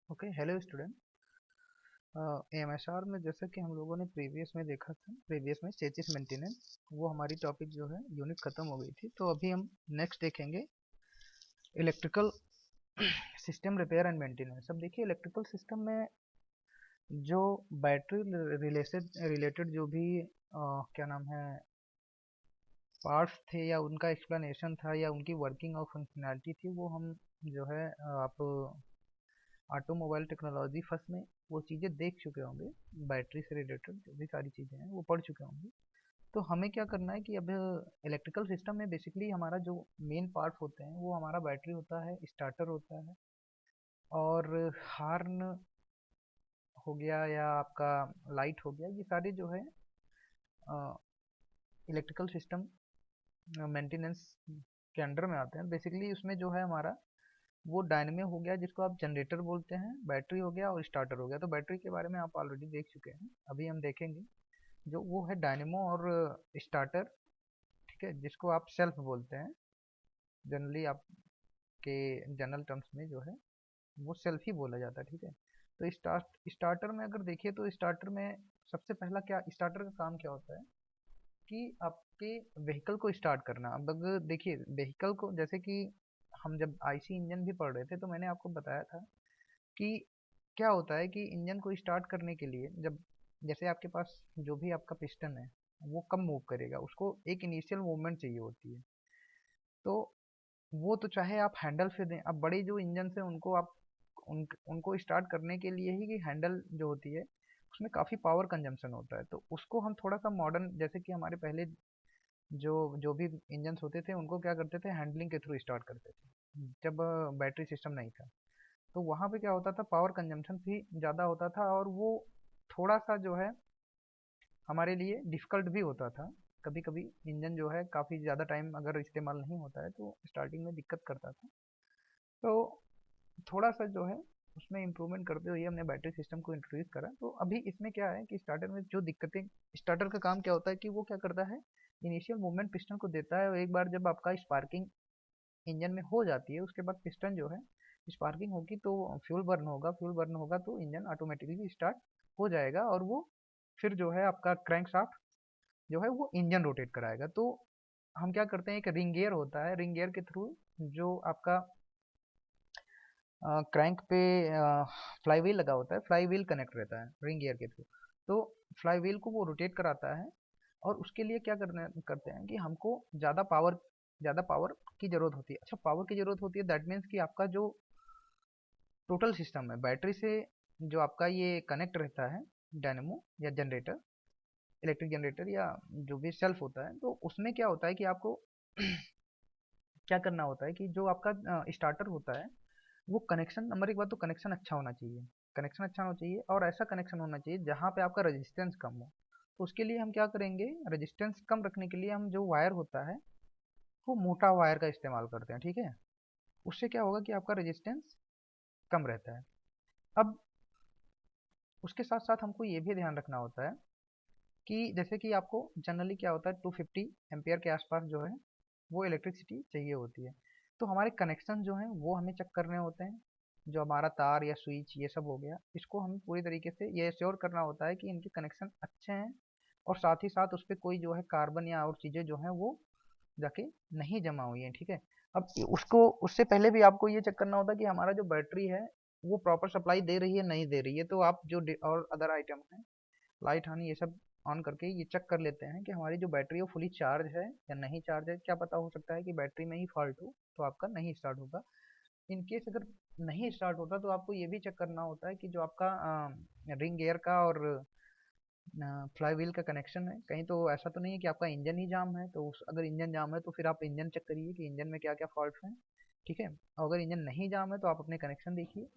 Okay, hello student. MSR में जैसा कि हम लोगों ने प्रीवियस में देखा था, प्रीवियस में चेसिस मेंटेनेंस, वो हमारी टॉपिक जो है यूनिट खत्म हो गई थी। तो अभी हम नेक्स्ट देखेंगे electrical system repair and maintenance. अब देखिए, इलेक्ट्रिकल सिस्टम में जो बैटरी रिलेटेड रिलेटेड जो भी क्या नाम है, पार्ट्स थे या उनका एक्सप्लेनेशन था या उनकी वर्किंग और फंक्शनैलिटी थी, वो हम जो है आप ऑटोमोबाइल टेक्नोलॉजी फर्स्ट में वो चीज़ें देख चुके होंगे। बैटरी से रिलेटेड जो भी सारी चीज़ें हैं वो पढ़ चुके होंगे। तो हमें क्या करना है कि अब इलेक्ट्रिकल सिस्टम में बेसिकली हमारा जो मेन पार्ट्स होते हैं वो हमारा बैटरी होता है, स्टार्टर होता है, और हार्न हो गया या आपका लाइट हो गया। ये सारे जो है इलेक्ट्रिकल सिस्टम मेंटेनेंस के अंडर में आते हैं। बेसिकली उसमें जो है हमारा वो डायनेमो हो गया, जिसको आप जनरेटर बोलते हैं, बैटरी हो गया और स्टार्टर हो गया। तो बैटरी के बारे में आप ऑलरेडी देख चुके हैं। अभी हम देखेंगे जो वो है डायनेमो और स्टार्टर, ठीक है, जिसको आप सेल्फ बोलते हैं। जनरली आपके जनरल टर्म्स में जो है वो सेल्फ ही बोला जाता है, ठीक है। तो स्टार्टर में अगर देखिए तो स्टार्टर में सबसे पहला क्या, स्टार्टर का काम क्या होता है कि आपके व्हीकल को स्टार्ट करना। अब अगर देखिए व्हीकल को, जैसे कि हम जब आईसी इंजन भी पढ़ रहे थे तो मैंने आपको बताया था कि क्या होता है कि इंजन को स्टार्ट करने के लिए जब, जैसे आपके पास जो भी आपका पिस्टन है वो कम मूव करेगा, उसको एक इनिशियल मूवमेंट चाहिए होती है। तो वो तो चाहे आप हैंडल से दें, अब बड़े जो इंजन है उनको आप उनको स्टार्ट करने के लिए ही हैंडल जो होती है उसमें काफ़ी पावर कंजम्पशन होता है। तो उसको हम थोड़ा सा मॉडर्न, जैसे कि हमारे पहले जो जो भी इंजन्स होते थे उनको क्या करते थे, हैंडलिंग के थ्रू स्टार्ट करते थे जब बैटरी सिस्टम नहीं था। तो वहाँ पे क्या होता था, पावर कंजम्पशन भी ज़्यादा होता था और वो थोड़ा सा जो है हमारे लिए डिफ़िकल्ट भी होता था। कभी कभी इंजन जो है काफ़ी ज़्यादा टाइम अगर इस्तेमाल नहीं होता है तो स्टार्टिंग में दिक्कत करता था। तो थोड़ा सा जो है उसमें इम्प्रूवमेंट करते हुए हमने बैटरी सिस्टम को इंट्रोड्यूस करा। तो अभी इसमें क्या है कि स्टार्टर में जो दिक्कतें, स्टार्टर का काम क्या होता है कि वो क्या करता है, इनिशियल मूवमेंट पिस्टन को देता है, और एक बार जब आपका स्पार्किंग इंजन में हो जाती है उसके बाद पिस्टन जो है स्पार्किंग होगी तो फ्यूल बर्न होगा, फ्यूल बर्न होगा तो इंजन ऑटोमेटिकली स्टार्ट हो जाएगा, और वो फिर जो है आपका क्रैंक शाफ्ट जो है वो इंजन रोटेट कराएगा। तो हम क्या करते हैं, एक रिंग गियर होता है, रिंग गियर के थ्रू जो आपका क्रैंक पे फ्लाई व्हील लगा होता है, फ्लाई व्हील कनेक्ट रहता है रिंग गियर के थ्रू। तो फ्लाई व्हील को वो रोटेट कराता है, और उसके लिए क्या करते हैं कि हमको ज़्यादा पावर की ज़रूरत होती है। अच्छा, पावर की ज़रूरत होती है, दैट मीन्स कि आपका जो टोटल सिस्टम है बैटरी से जो आपका ये कनेक्ट रहता है, डायनेमो या जनरेटर, इलेक्ट्रिक जनरेटर या जो भी सेल्फ होता है, तो उसमें क्या होता है कि आपको क्या करना होता है कि जो आपका स्टार्टर होता है वो कनेक्शन, नंबर एक बात तो कनेक्शन अच्छा होना चाहिए, कनेक्शन अच्छा होना चाहिए, और ऐसा कनेक्शन होना चाहिए जहाँ पे आपका रेजिस्टेंस कम हो। तो उसके लिए हम क्या करेंगे, रेजिस्टेंस कम रखने के लिए हम जो वायर होता है वो मोटा वायर का इस्तेमाल करते हैं, ठीक है। उससे क्या होगा कि आपका रेजिस्टेंस कम रहता है। अब उसके साथ साथ हमको ये भी ध्यान रखना होता है कि जैसे कि आपको जनरली क्या होता है, 250 एम्पियर के आसपास जो है वो इलेक्ट्रिसिटी चाहिए होती है। तो हमारे कनेक्शन जो हैं वो हमें चेक करने होते हैं। जो हमारा तार या स्विच ये सब हो गया, इसको हमें पूरी तरीके से ये श्योर करना होता है कि इनके कनेक्शन अच्छे हैं, और साथ ही साथ उस पर कोई जो है कार्बन या और चीज़ें जो हैं वो जाके नहीं जमा हुई हैं, ठीक है। अब उसको उससे पहले भी आपको ये चेक करना होता है कि हमारा जो बैटरी है वो प्रॉपर सप्लाई दे रही है नहीं दे रही है। तो आप जो और अदर आइटम हैं, लाइट हानि ये सब ऑन करके ये चेक कर लेते हैं कि हमारी जो बैटरी है वो फुली चार्ज है या नहीं चार्ज है। क्या पता, हो सकता है कि बैटरी में ही फॉल्ट हो तो आपका नहीं स्टार्ट होगा। इन केस अगर नहीं स्टार्ट होता तो आपको ये भी चेक करना होता है कि जो आपका रिंग गियर का और फ्लाई व्हील का कनेक्शन है, कहीं तो ऐसा तो नहीं है कि आपका इंजन ही जाम है। तो अगर इंजन जाम है तो फिर आप इंजन चेक करिए कि इंजन में क्या क्या फॉल्ट हैं, ठीक है। और अगर इंजन नहीं जाम है तो आप अपने कनेक्शन देखिए।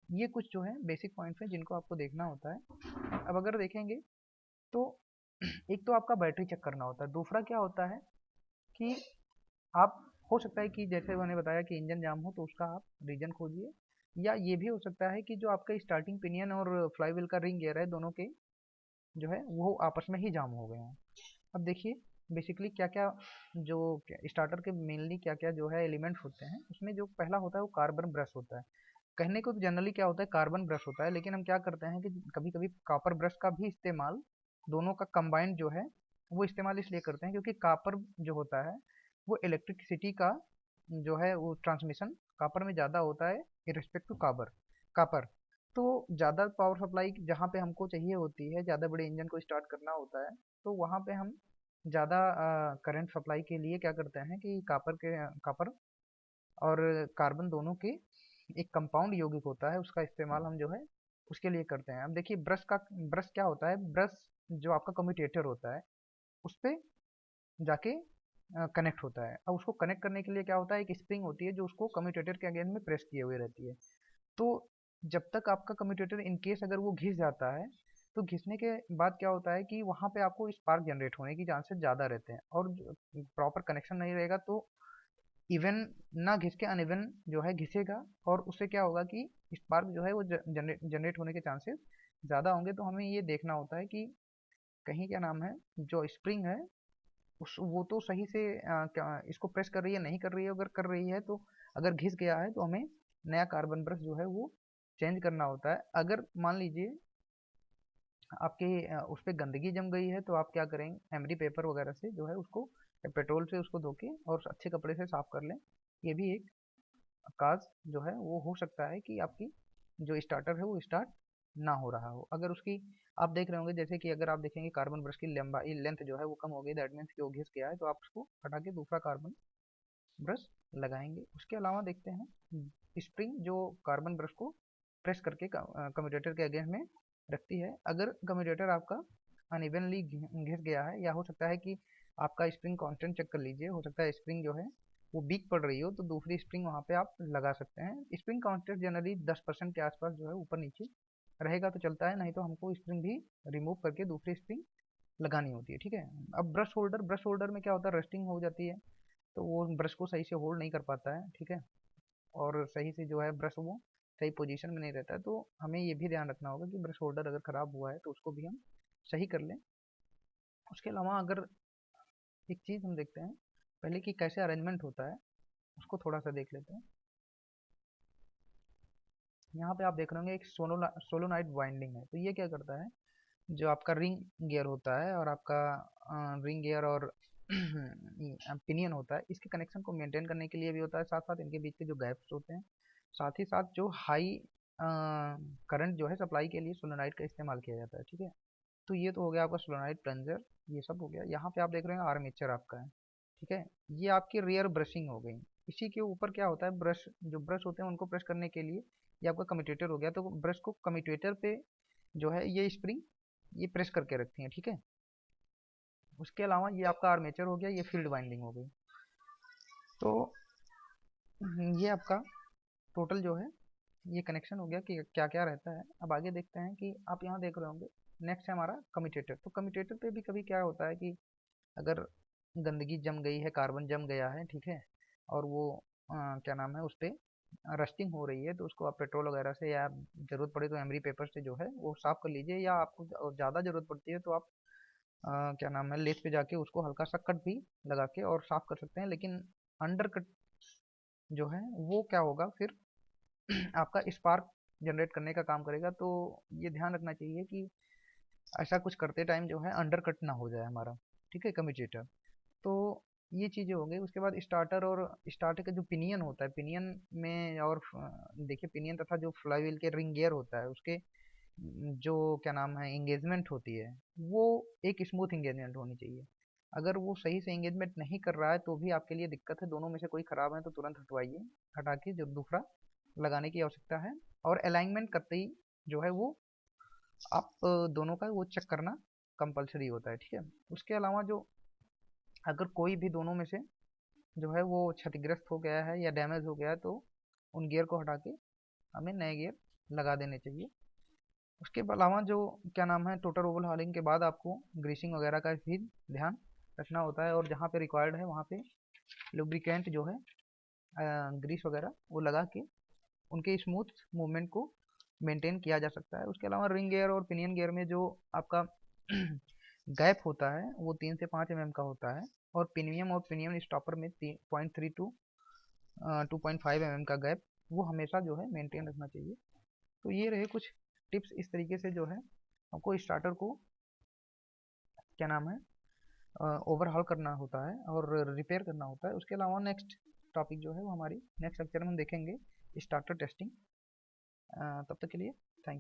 ये कुछ जो है बेसिक पॉइंट्स हैं जिनको आपको देखना होता है। अब अगर देखेंगे तो एक तो आपका बैटरी चेक करना होता है, दूसरा क्या होता है कि आप, हो सकता है कि जैसे मैंने बताया कि इंजन जाम हो तो उसका आप रीजन खोजिए, या ये भी हो सकता है कि जो आपका स्टार्टिंग पिनियन और फ्लाई व्हील का रिंग गियर है दोनों के जो है वो आपस में ही जाम हो गए हैं। अब देखिए बेसिकली क्या क्या जो स्टार्टर के मेनली क्या क्या जो है एलिमेंट्स होते हैं, उसमें जो पहला होता है वो कार्बन ब्रश होता है। कहने को तो जनरली क्या होता है, कार्बन ब्रश होता है, लेकिन हम क्या करते हैं कि कभी कभी कॉपर ब्रश का भी इस्तेमाल, दोनों का कंबाइंड जो है वो इस्तेमाल इसलिए करते हैं क्योंकि कॉपर जो होता है वो इलेक्ट्रिसिटी का जो है वो ट्रांसमिशन कॉपर में ज़्यादा होता है रिस्पेक्ट टू कॉपर। तो ज़्यादा पावर सप्लाई जहाँ पे हमको चाहिए होती है, ज़्यादा बड़े इंजन को स्टार्ट करना होता है, तो वहाँ पे हम ज़्यादा करंट सप्लाई के लिए क्या करते हैं कि कॉपर और कार्बन दोनों के एक कंपाउंड यौगिक होता है, उसका इस्तेमाल हम जो है उसके लिए करते हैं। अब देखिए ब्रश क्या होता है, ब्रश जो आपका कम्यूटेटर होता है उस पे जाके कनेक्ट होता है। अब उसको कनेक्ट करने के लिए क्या होता है, एक स्प्रिंग होती है जो उसको कम्यूटेटर के अगेंस्ट में प्रेस किए हुए रहती है। तो जब तक आपका कम्यूटेटर इन केस अगर वो घिस जाता है, तो घिसने के बाद क्या होता है कि वहाँ पे आपको स्पार्क जनरेट होने की चांसेस ज़्यादा रहते हैं, और प्रॉपर कनेक्शन नहीं रहेगा तो इवन ना घिस के अनइवन जो है घिसेगा, और उससे क्या होगा कि स्पार्क जो है वो जनरेट होने के चांसेस ज़्यादा होंगे। तो हमें ये देखना होता है कि कहीं क्या नाम है जो स्प्रिंग है उस वो तो सही से क्या इसको प्रेस कर रही है नहीं कर रही है, अगर कर रही है तो अगर घिस गया है तो हमें नया कार्बन ब्रश जो है वो चेंज करना होता है। अगर मान लीजिए आपके उस पर गंदगी जम गई है तो आप क्या करेंगे, एमडी पेपर वगैरह से जो है उसको या पेट्रोल से उसको धो के और अच्छे कपड़े से साफ कर लें। ये भी एक काज जो है वो हो सकता है कि आपकी जो स्टार्टर है वो स्टार्ट ना हो रहा हो। अगर उसकी आप देख रहे होंगे जैसे कि अगर आप देखेंगे कार्बन ब्रश की लंबाई लेंथ जो है वो कम हो गई, दैट मीन्स कि वो घिस गया है, तो आप उसको हटा के दूसरा कार्बन ब्रश लगाएंगे। उसके अलावा देखते हैं स्प्रिंग जो कार्बन ब्रश को प्रेस करके कम्यूटेटर के अगेंस्ट में रखती है। अगर कम्यूटेटर आपका अनइवनली घिस गया है, या हो सकता है कि आपका स्प्रिंग कांस्टेंट चेक कर लीजिए, हो सकता है स्प्रिंग जो है वो वीक पड़ रही हो, तो दूसरी स्प्रिंग वहाँ पे आप लगा सकते हैं। स्प्रिंग कांस्टेंट जनरली 10% के आसपास जो है ऊपर नीचे रहेगा तो चलता है, नहीं तो हमको स्प्रिंग भी रिमूव करके दूसरी स्प्रिंग लगानी होती है, ठीक है। अब ब्रश होल्डर में क्या होता है, रस्टिंग हो जाती है, तो वो ब्रश को सही से होल्ड नहीं कर पाता है, ठीक है, और सही से जो है ब्रश वो सही पोजीशन में नहीं रहता है। तो हमें ये भी ध्यान रखना होगा कि ब्रश होल्डर अगर ख़राब हुआ है तो उसको भी हम सही कर लें। उसके अलावा अगर एक चीज़ हम देखते हैं पहले कि कैसे अरेंजमेंट होता है, उसको थोड़ा सा देख लेते हैं। यहाँ पे आप देख रहे होंगे एक सोलोनाइट वाइंडिंग है, तो ये क्या करता है, जो आपका रिंग गियर होता है और आपका रिंग गियर और पिनियन होता है, इसके कनेक्शन को मेंटेन करने के लिए भी होता है, साथ साथ इनके बीच के जो गैप्स होते हैं, साथ ही साथ जो हाई करंट जो है सप्लाई के लिए सोलोनाइट का इस्तेमाल किया जाता है, ठीक है। तो ये तो हो गया आपका सोलोनाइट प्लंजर, ये सब हो गया। यहाँ पे आप देख रहे हैं आर्मेचर आपका है, ठीक है, ये आपकी रियर ब्रशिंग हो गई। इसी के ऊपर क्या होता है, ब्रश जो ब्रश होते हैं उनको प्रेस करने के लिए ये आपका कम्यूटेटर हो गया, तो ब्रश को कम्यूटेटर पे जो है ये स्प्रिंग ये प्रेस करके रखती हैं, ठीक है। उसके अलावा ये आपका आर्मेचर हो गया, ये फील्ड वाइंडिंग हो गई। तो ये आपका टोटल जो है ये कनेक्शन हो गया कि क्या क्या रहता है। अब आगे देखते हैं कि आप यहाँ देख रहे होंगे नेक्स्ट है हमारा कम्यूटेटर। तो कम्यूटेटर पे भी कभी क्या होता है कि अगर गंदगी जम गई है, कार्बन जम गया है, ठीक है, और वो क्या नाम है उस पर रस्टिंग हो रही है, तो उसको आप पेट्रोल वगैरह से या ज़रूरत पड़े तो एमरी पेपर से जो है वो साफ़ कर लीजिए, या आपको ज़्यादा ज़रूरत पड़ती है तो आप क्या नाम है लेस पे जाके उसको हल्का सा कट भी लगा के और साफ़ कर सकते हैं। लेकिन अंडर कट जो है वो क्या होगा फिर आपका स्पार्क जनरेट करने का काम करेगा। तो ये ध्यान रखना चाहिए कि ऐसा कुछ करते टाइम जो है अंडर कट ना हो जाए हमारा, ठीक है, कम्यूटेटर। तो ये चीज़ें हो गई। उसके बाद स्टार्टर, और स्टार्टर का जो पिनियन होता है, पिनियन में और देखिए पिनियन तथा जो फ्लाईव्हील के रिंग गियर होता है उसके जो क्या नाम है एंगेजमेंट होती है, वो एक स्मूथ एंगेजमेंट होनी चाहिए। अगर वो सही से एंगेजमेंट नहीं कर रहा है तो भी आपके लिए दिक्कत है, दोनों में से कोई ख़राब है तो तुरंत हटवाइए, हटा के जो दूसरा लगाने की आवश्यकता है। और अलाइनमेंट करते ही जो है वो आप दोनों का वो चेक करना कंपलसरी होता है, ठीक है। उसके अलावा जो अगर कोई भी दोनों में से जो है वो क्षतिग्रस्त हो गया है या डैमेज हो गया है तो उन गियर को हटा के हमें नए गियर लगा देने चाहिए। उसके अलावा जो क्या नाम है टोटल ओवरहॉलिंग हॉलिंग के बाद आपको ग्रीसिंग वगैरह का भी ध्यान रखना होता है, और जहाँ पे रिक्वायर्ड है वहाँ पे लुब्रिकेंट जो है ग्रीस वगैरह वो लगा के उनके स्मूथ मूवमेंट को मेंटेन किया जा सकता है। उसके अलावा रिंग गियर और पिनियन गियर में जो आपका गैप होता है वो 3 से 5 mm का होता है, और पिनियम और पिनियन स्टॉपर में 0.3 टू 2.5 mm का गैप वो हमेशा जो है मेंटेन रखना चाहिए। तो ये रहे कुछ टिप्स, इस तरीके से जो है हमको स्टार्टर को क्या नाम है ओवरहॉल करना होता है और रिपेयर करना होता है। उसके अलावा नेक्स्ट टॉपिक जो है वो हमारी नेक्स्ट लेक्चर में हम देखेंगे, स्टार्टर टेस्टिंग। तब तक के लिए थैंक यू।